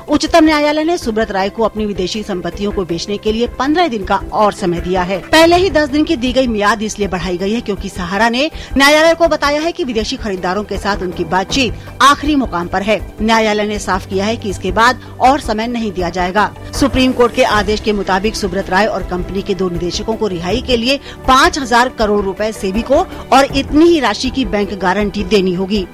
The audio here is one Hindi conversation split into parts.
उच्चतम न्यायालय ने सुब्रत राय को अपनी विदेशी संपत्तियों को बेचने के लिए 15 दिन का और समय दिया है। पहले ही 10 दिन की दी गई मियाद इसलिए बढ़ाई गई है क्योंकि सहारा ने न्यायालय को बताया है कि विदेशी खरीदारों के साथ उनकी बातचीत आखिरी मुकाम पर है। न्यायालय ने साफ किया है कि इसके बाद और समय नहीं दिया जाएगा। सुप्रीम कोर्ट के आदेश के मुताबिक सुब्रत राय और कंपनी के 2 निदेशकों को रिहाई के लिए 5,000 करोड़ रुपए सेबी को और इतनी ही राशि की बैंक गारंटी देनी होगी।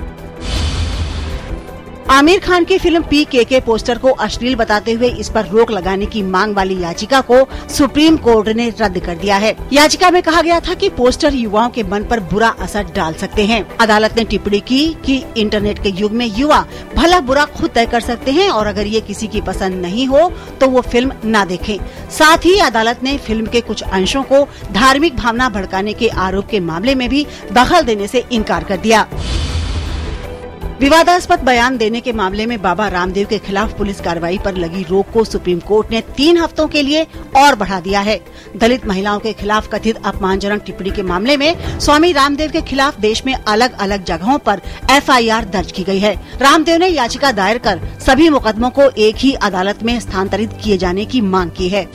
आमिर खान की फिल्म PKK पोस्टर को अश्लील बताते हुए इस पर रोक लगाने की मांग वाली याचिका को सुप्रीम कोर्ट ने रद्द कर दिया है। याचिका में कहा गया था कि पोस्टर युवाओं के मन पर बुरा असर डाल सकते हैं। अदालत ने टिप्पणी की कि इंटरनेट के युग में युवा भला बुरा खुद तय कर सकते हैं और अगर ये किसी की पसंद नहीं हो तो वो फिल्म न देखें। साथ ही अदालत ने फिल्म के कुछ अंशों को धार्मिक भावना भड़काने के आरोप के मामले में भी दखल देने से इनकार कर दिया। विवादास्पद बयान देने के मामले में बाबा रामदेव के खिलाफ पुलिस कार्रवाई पर लगी रोक को सुप्रीम कोर्ट ने 3 हफ्तों के लिए और बढ़ा दिया है। दलित महिलाओं के खिलाफ कथित अपमानजनक टिप्पणी के मामले में स्वामी रामदेव के खिलाफ देश में अलग अलग जगहों पर FIR दर्ज की गई है। रामदेव ने याचिका दायर कर सभी मुकदमों को एक ही अदालत में स्थानांतरित किए जाने की मांग की है।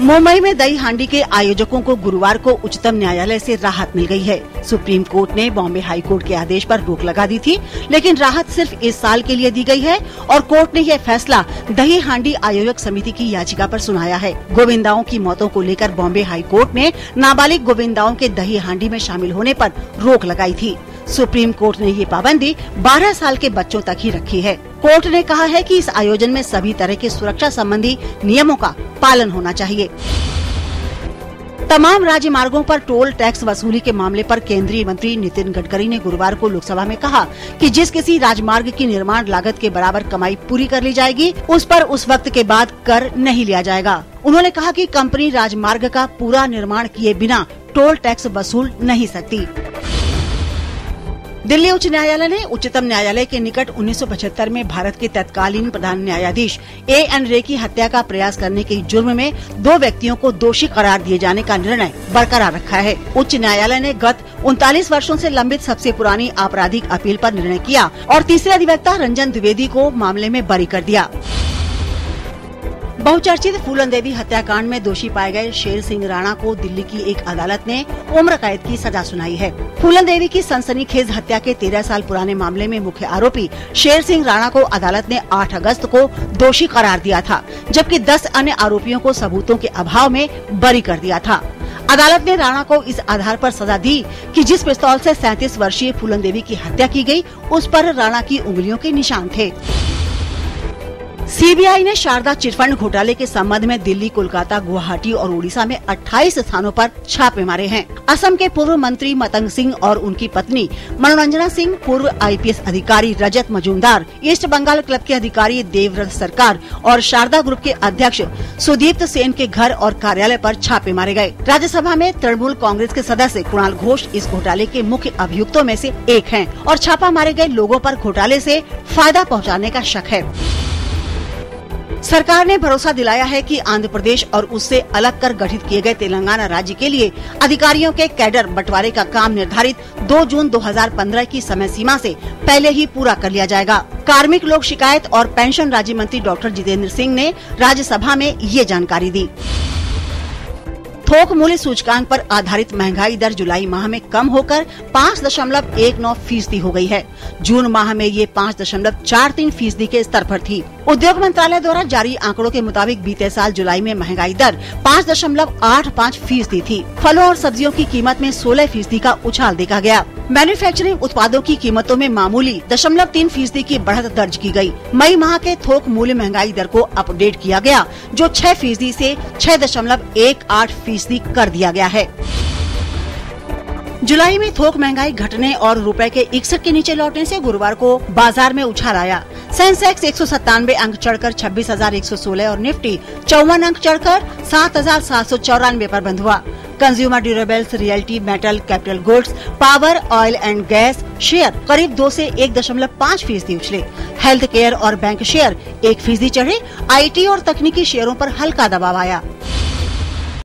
मुंबई में दही हांडी के आयोजकों को गुरुवार को उच्चतम न्यायालय से राहत मिल गई है। सुप्रीम कोर्ट ने बॉम्बे हाई कोर्ट के आदेश पर रोक लगा दी थी, लेकिन राहत सिर्फ इस साल के लिए दी गई है और कोर्ट ने यह फैसला दही हांडी आयोजक समिति की याचिका पर सुनाया है। गोविंदाओं की मौतों को लेकर बॉम्बे हाई कोर्ट ने नाबालिग गोविंदाओं के दही हांडी में शामिल होने पर रोक लगाई थी। सुप्रीम कोर्ट ने ये पाबंदी 12 साल के बच्चों तक ही रखी है। कोर्ट ने कहा है कि इस आयोजन में सभी तरह के सुरक्षा संबंधी नियमों का पालन होना चाहिए। तमाम राज्य मार्गों पर टोल टैक्स वसूली के मामले पर केंद्रीय मंत्री नितिन गडकरी ने गुरुवार को लोकसभा में कहा कि जिस किसी राजमार्ग की निर्माण लागत के बराबर कमाई पूरी कर ली जाएगी, उस पर उस वक्त के बाद कर नहीं लिया जाएगा। उन्होंने कहा कि कंपनी राजमार्ग का पूरा निर्माण किए बिना टोल टैक्स वसूल नहीं सकती। दिल्ली उच्च न्यायालय ने उच्चतम न्यायालय के निकट 1975 में भारत के तत्कालीन प्रधान न्यायाधीश A.N. रे की हत्या का प्रयास करने के जुर्म में 2 व्यक्तियों को दोषी करार दिए जाने का निर्णय बरकरार रखा है। उच्च न्यायालय ने गत 39 वर्षों से लंबित सबसे पुरानी आपराधिक अपील पर निर्णय किया और तीसरे अधिवक्ता रंजन द्विवेदी को मामले में बरी कर दिया। बहुचर्चित फूलन देवी हत्याकांड में दोषी पाए गए शेर सिंह राणा को दिल्ली की एक अदालत ने उम्र कैद की सजा सुनाई है। फूलन देवी की सनसनीखेज हत्या के 13 साल पुराने मामले में मुख्य आरोपी शेर सिंह राणा को अदालत ने 8 अगस्त को दोषी करार दिया था, जबकि 10 अन्य आरोपियों को सबूतों के अभाव में बरी कर दिया था। अदालत ने राणा को इस आधार पर सजा दी कि जिस पिस्तौल से 37 वर्षीय फूलन देवी की हत्या की गई, उस पर राणा की उंगलियों के निशान थे। सीबीआई ने शारदा चिटफंड घोटाले के संबंध में दिल्ली, कोलकाता, गुवाहाटी और ओडिशा में 28 स्थानों पर छापे मारे हैं। असम के पूर्व मंत्री मतंग सिंह और उनकी पत्नी मनोरंजना सिंह, पूर्व IPS अधिकारी रजत मजूमदार, ईस्ट बंगाल क्लब के अधिकारी देवव्रत सरकार और शारदा ग्रुप के अध्यक्ष सुदीप्त सेन के घर और कार्यालय पर छापे मारे गए। राज्यसभा में तृणमूल कांग्रेस के सदस्य कुणाल घोष इस घोटाले के मुख्य अभियुक्तों में से एक हैं और छापा मारे गए लोगों पर घोटाले से फायदा पहुँचाने का शक है। सरकार ने भरोसा दिलाया है कि आंध्र प्रदेश और उससे अलग कर गठित किए गए तेलंगाना राज्य के लिए अधिकारियों के कैडर बंटवारे का काम निर्धारित 2 जून 2015 की समय सीमा से पहले ही पूरा कर लिया जाएगा। कार्मिक लोक शिकायत और पेंशन राज्य मंत्री डॉक्टर जितेंद्र सिंह ने राज्यसभा में ये जानकारी दी। थोक मूल्य सूचकांक पर आधारित महंगाई दर जुलाई माह में कम होकर 5.19% हो गई है। जून माह में ये 5.43% के स्तर पर थी। उद्योग मंत्रालय द्वारा जारी आंकड़ों के मुताबिक बीते साल जुलाई में महंगाई दर 5.85% थी। फलों और सब्जियों की कीमत में 16% का उछाल देखा गया। मैन्युफैक्चरिंग उत्पादों की कीमतों में मामूली 0.3% की बढ़त दर्ज की गई। मई माह के थोक मूल्य महंगाई दर को अपडेट किया गया, जो 6% से 6.18% कर दिया गया है। जुलाई में थोक महंगाई घटने और रुपए के 61 के नीचे लौटने से गुरुवार को बाजार में उछाल आया। सेंसेक्स 197 अंक चढ़कर 26,116 और निफ्टी 54 अंक चढ़कर 7,794 पर बंद हुआ। Consumer durables, realty, metal, capital goods, power, oil and gas share करीब 2 से 1.5% उछले। हेल्थ केयर और बैंक शेयर 1% चढ़े। IT और तकनीकी शेयरों पर हल्का दबाव आया।